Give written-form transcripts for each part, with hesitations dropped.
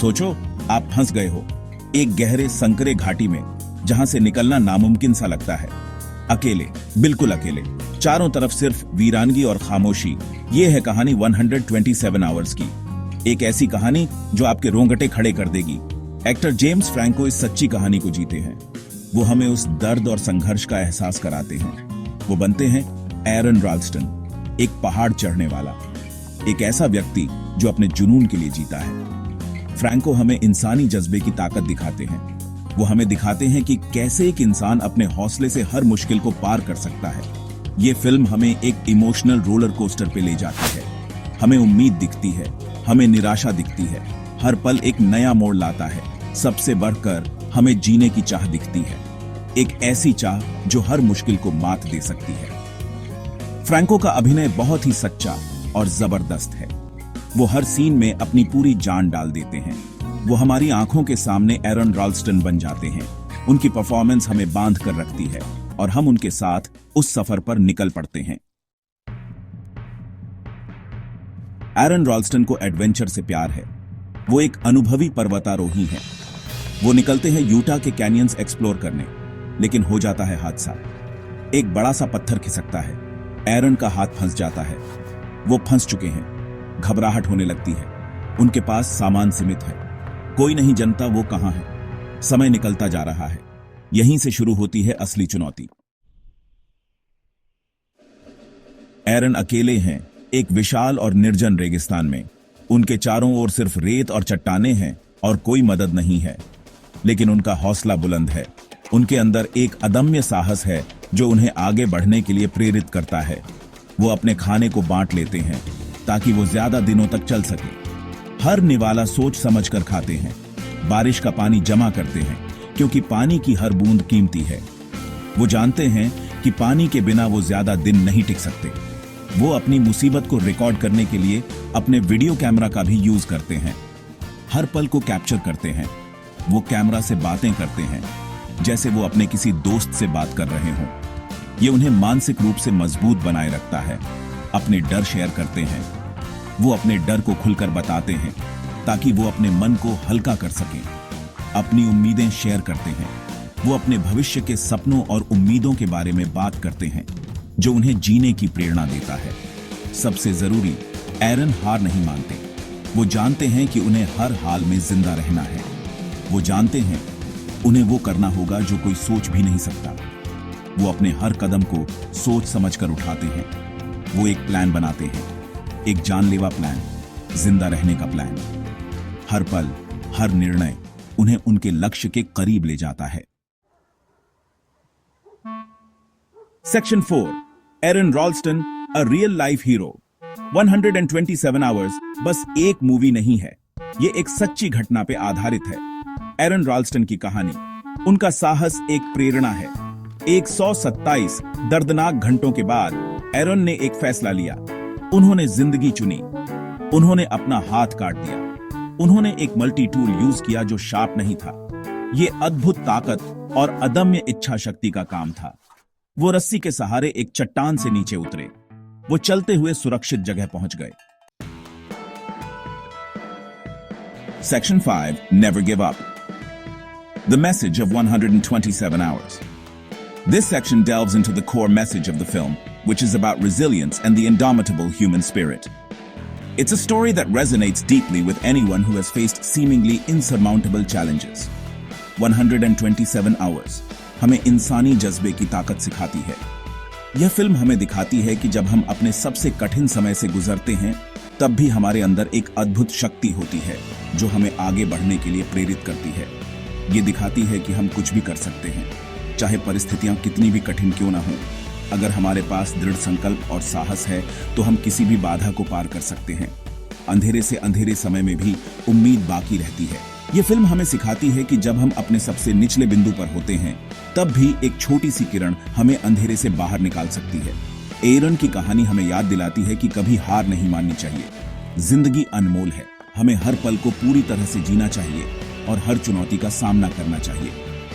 सोचो, आप फंस गए हो एक गहरे संकरे घाटी में, जहां से निकलना नामुमकिन सा लगता है। अकेले, बिल्कुल अकेले, चारों तरफ सिर्फ वीरानगी और खामोशी। ये है कहानी 127 आवर्स की। एक ऐसी कहानी जो आपके रोंगटे खड़े कर देगी। एक्टर जेम्स फ्रैंको इस सच्ची कहानी को जीते हैं। वो हमें उस दर्द और संघर्ष का एहसास कराते हैं। वो बनते हैं एरन राल्स्टन, एक पहाड़ चढ़ने वाला, एक ऐसा व्यक्ति जो अपने जुनून के लिए जीता है। फ्रैंको हमें इंसानी जज्बे की ताकत दिखाते हैं। वो हमें दिखाते हैं कि कैसे एक इंसान अपने हौसले से हर मुश्किल को पार कर सकता है। ये फिल्म हमें एक इमोशनल रोलर कोस्टर पे ले जाती है। हमें उम्मीद दिखती है, हमें निराशा दिखती है, हर पल एक नया मोड़ लाता है। सबसे बढ़कर हमें जीने की चाह दिखती है, एक ऐसी चाह जो हर मुश्किल को मात दे सकती है। फ्रैंको का अभिनय बहुत ही सच्चा और जबरदस्त है। वो हर सीन में अपनी पूरी जान डाल देते हैं। वो हमारी आंखों के सामने एरन राल्स्टन बन जाते हैं। उनकी परफॉर्मेंस हमें बांध कर रखती है और हम उनके साथ उस सफर पर निकल पड़ते हैं। एरन राल्स्टन को एडवेंचर से प्यार है। वो एक अनुभवी पर्वतारोही हैं। वो निकलते हैं यूटा के कैनियंस एक्सप्लोर करने, लेकिन हो जाता है हादसा। एक बड़ा सा पत्थर खिसकता है, एरन का हाथ फंस जाता है। वो फंस चुके हैं, घबराहट होने लगती है। उनके पास सामान सीमित है, कोई नहीं जानता वो कहां है। समय निकलता जा रहा है। यहीं से शुरू होती है असली चुनौती। एरन अकेले हैं एक विशाल और निर्जन रेगिस्तान में। उनके चारों ओर सिर्फ रेत और चट्टानें हैं और कोई मदद नहीं है। लेकिन उनका हौसला बुलंद है। उनके अंदर एक अदम्य साहस है जो उन्हें आगे बढ़ने के लिए प्रेरित करता है। वो अपने खाने को बांट लेते हैं ताकि वो ज्यादा दिनों तक चल सके। हर निवाला सोच समझकर खाते हैं। बारिश का पानी जमा करते हैं क्योंकि पानी की हर बूंद कीमती है। वो जानते हैं कि पानी के बिना वो ज्यादा दिन नहीं टिक सकते। वो अपनी मुसीबत को रिकॉर्ड करने के लिए अपने वीडियो कैमरा का भी यूज करते हैं। हर पल को कैप्चर करते हैं। वो कैमरा से बातें करते हैं जैसे वो अपने किसी दोस्त से बात कर रहे हों। ये उन्हें मानसिक रूप से मजबूत बनाए रखता है। अपने डर शेयर करते हैं। वो अपने डर को खुलकर बताते हैं ताकि वो अपने मन को हल्का कर सकें। अपनी उम्मीदें शेयर करते हैं। वो अपने भविष्य के सपनों और उम्मीदों के बारे में बात करते हैं जो उन्हें जीने की प्रेरणा देता है। सबसे जरूरी, एरन हार नहीं मानते। वो जानते हैं कि उन्हें हर हाल में जिंदा रहना है। वो जानते हैं उन्हें वो करना होगा जो कोई सोच भी नहीं सकता। वो अपने हर कदम को सोच समझकर उठाते हैं। वो एक प्लान बनाते हैं, एक जानलेवा प्लान, जिंदा रहने का प्लान। हर पल, हर निर्णय उन्हें उनके लक्ष्य के करीब ले जाता है। Section 4, Aron Ralston, a real life hero. 127 hours बस एक मूवी नहीं है, ये एक सच्ची घटना पे आधारित है। एरन राल्स्टन की कहानी, उनका साहस एक प्रेरणा है। 127 दर्दनाक घंटों के बाद एरन ने एक फैसला लिया। उन्होंने जिंदगी चुनी। उन्होंने अपना हाथ काट दिया। उन्होंने एक मल्टी टूल यूज किया जो शार्प नहीं था। ये अद्भुत ताकत और अदम्य इच्छा शक्ति का काम था। वो रस्सी के सहारे एक चट्टान से नीचे उतरे। वो चलते हुए सुरक्षित जगह पहुंच गए। Section 5, Never Give Up. The message of 127 hours. This section delves into the core message of the film, which is about resilience and the indomitable human spirit. It's a story that resonates deeply with anyone who has faced seemingly insurmountable challenges. 127 hours हमें इंसानी जज्बे की ताकत सिखाती है। यह film हमें दिखाती है कि जब हम अपने सबसे कठिन समय से गुजरते हैं, तब भी हमारे अंदर एक अद्भुत शक्ति होती है जो हमें आगे बढ़ने के लिए प्रेरित करती है। ये दिखाती है कि हम कुछ भी कर सकते हैं, चाहे परिस्थितियां कितनी भी कठिन क्यों ना हों। अगर हमारे पास दृढ़ संकल्प और साहस है तो हम किसी भी बाधा को पार कर सकते हैं। अंधेरे से अंधेरे समय में भी उम्मीद बाकी रहती है। ये फिल्म हमें सिखाती है कि जब हम अपने सबसे निचले बिंदु पर होते हैं, तब भी एक छोटी सी किरण हमें अंधेरे से बाहर निकाल सकती है। एरन की कहानी हमें याद दिलाती है कि कभी हार नहीं माननी चाहिए। जिंदगी अनमोल है। हमें हर पल को पूरी तरह से जीना चाहिए और हर चुनौती का सामना करना चाहिए।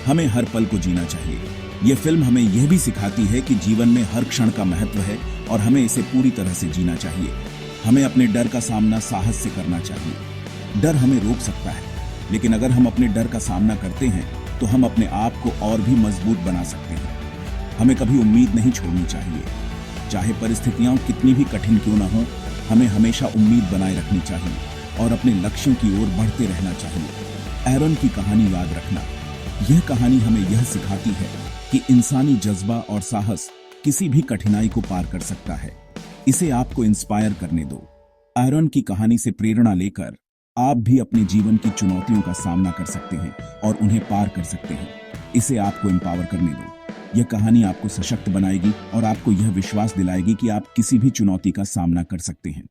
हमें हर पल को जीना चाहिए। यह फिल्म हमें यह भी सिखाती है कि जीवन में हर क्षण का महत्व है और हमें इसे पूरी तरह से जीना चाहिए। हमें अपने डर का सामना साहस से करना चाहिए। डर हमें रोक सकता है, लेकिन अगर हम अपने डर का सामना करते हैं तो हम अपने आप को और भी मजबूत बना सकते हैं। हमें कभी उम्मीद नहीं छोड़नी चाहिए। चाहे परिस्थितियां कितनी भी कठिन क्यों ना हो, हमें हमेशा उम्मीद बनाए रखनी चाहिए और अपने लक्ष्यों की ओर बढ़ते रहना चाहिए। एरन की कहानी याद रखना। यह कहानी हमें यह सिखाती है कि इंसानी जज्बा और साहस किसी भी कठिनाई को पार कर सकता है। इसे आपको इंस्पायर करने दो। एरन की कहानी से प्रेरणा लेकर आप भी अपने जीवन की चुनौतियों का सामना कर सकते हैं और उन्हें पार कर सकते हैं। इसे आपको एम्पावर करने दो। यह कहानी आपको सशक्त बनाएगी और आपको यह विश्वास दिलाएगी कि आप किसी भी चुनौती का सामना कर सकते हैं।